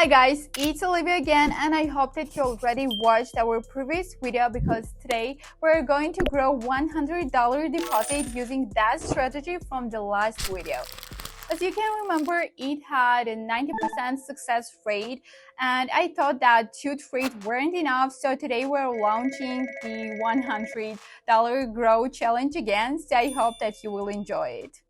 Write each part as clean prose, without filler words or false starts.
Hi guys, it's Olivia again, and I hope that you already watched our previous video because today we're going to grow $100 deposit using that strategy from the last video. As you can remember, it had a 90% success rate, and I thought that 2 trades weren't enough, so today we're launching the $100 grow challenge again, so I hope that you will enjoy it.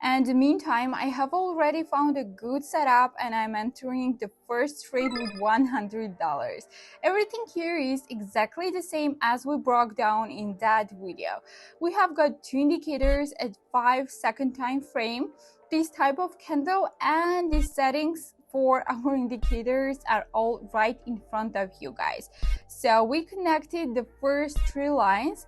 And in the meantime, I have already found a good setup and I'm entering the first trade with $100. Everything here is exactly the same as we broke down in that video. We have got 2 indicators at 5-second time frame, this type of candle, and the settings for our indicators are all right in front of you guys. So we connected the first 3 lines.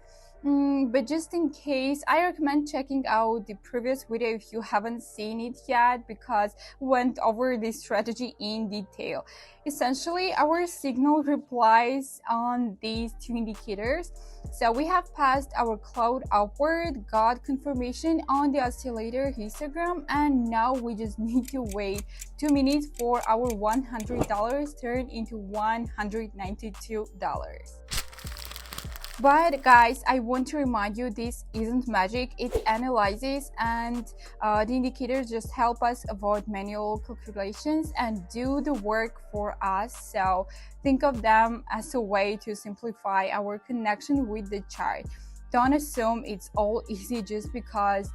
But just in case, I recommend checking out the previous video if you haven't seen it yet, because we went over this strategy in detail. Essentially, our signal replies on these 2 indicators. So we have passed our cloud upward, got confirmation on the oscillator histogram, and now we just need to wait 2 minutes for our $100 turn into $192. But guys, I want to remind you, this isn't magic. It analyzes, and the indicators just help us avoid manual calculations and do the work for us. So think of them as a way to simplify our connection with the chart. Don't assume it's all easy just because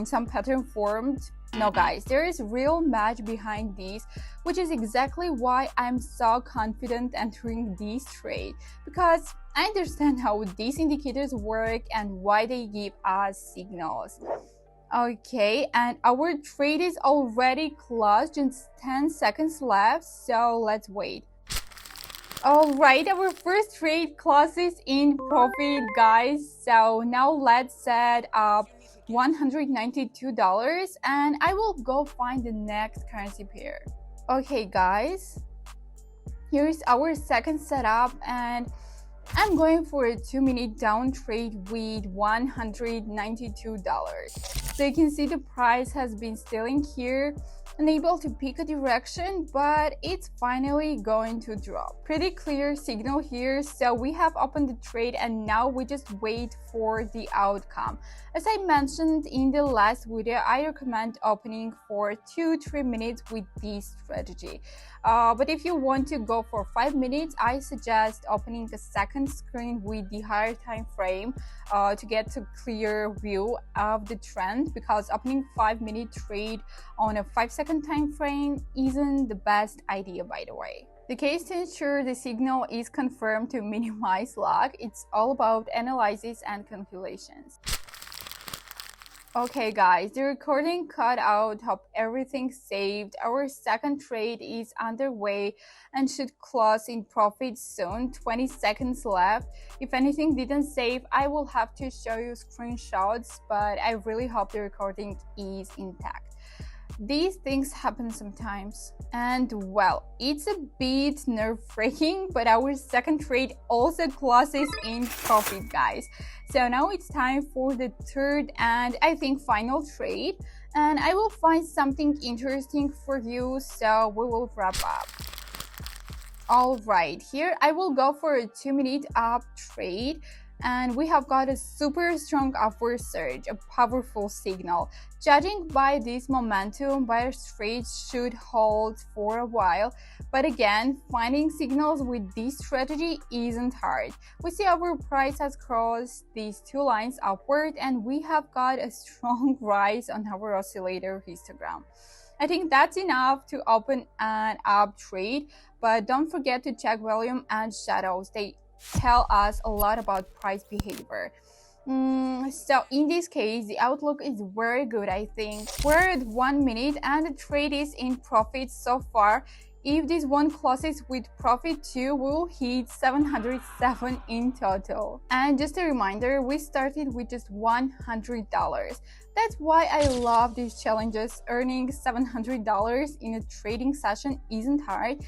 some pattern formed. No guys, there is real magic behind these, which is exactly why I'm so confident entering this trade, because I understand how these indicators work and why they give us signals. Okay, and our trade is already closed, just 10 seconds left, so let's wait. Alright, our first trade closes in profit, guys. So now let's set up $192 and I will go find the next currency pair. Okay guys, here's our second setup and I'm going for a 2-minute down trade with $192. So you can see the price has been staying here, unable to pick a direction, but it's finally going to drop. Pretty clear signal here, so we have opened the trade and now we just wait for the outcome. As I mentioned in the last video, I recommend opening for 2-3 minutes with this strategy. But if you want to go for 5 minutes, I suggest opening a second screen with the higher time frame to get a clear view of the trend, because opening 5-minute trade on a 5-second time frame isn't the best idea, by the way. The case to ensure the signal is confirmed to minimize lag, it's all about analysis and calculations. Okay guys, the recording cut out, hope everything's saved. Our second trade is underway and should close in profit soon. 20 seconds left. If anything didn't save, I will have to show you screenshots, but I really hope the recording is intact. These things happen sometimes, and well, it's a bit nerve-wracking, but our second trade also closes in profit, guys. So now it's time for the third and I think final trade, and I will find something interesting for you, so we will wrap up. Alright, here I will go for a 2-minute up trade. And we have got a super strong upward surge, a powerful signal. Judging by this momentum, buyer's trades should hold for a while. But again, finding signals with this strategy isn't hard. We see our price has crossed these 2 lines upward and we have got a strong rise on our oscillator histogram. I think that's enough to open an up trade, but don't forget to check volume and shadows. They tell us a lot about price behavior. So in this case, the outlook is very good. I think we're at 1 minute and the trade is in profit so far. If this one closes with profit too, we'll hit 707 in total. And just a reminder, we started with just $100. That's why I love these challenges. Earning $700 in a trading session isn't hard,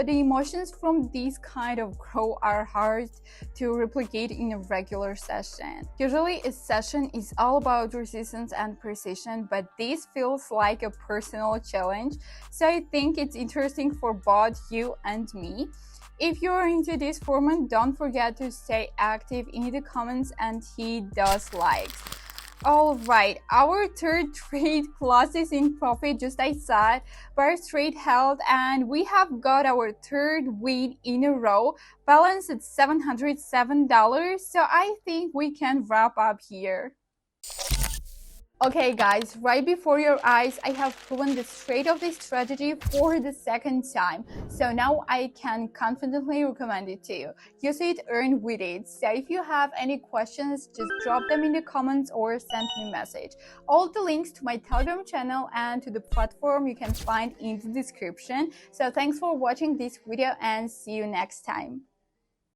but the emotions from these kind of growth are hard to replicate in a regular session. Usually a session is all about resistance and precision, but this feels like a personal challenge, so I think it's interesting for both you and me. If you're into this format, don't forget to stay active in the comments and hit those likes. Alright, our third trade closes in profit just I said, bar trade held, and we have got our third win in a row, balance at $707, so I think we can wrap up here. Okay guys, right before your eyes, I have proven the straight of this strategy for the second time. So now I can confidently recommend it to you. Use it, earn with it. So if you have any questions, just drop them in the comments or send me a message. All the links to my Telegram channel and to the platform you can find in the description. So thanks for watching this video and see you next time.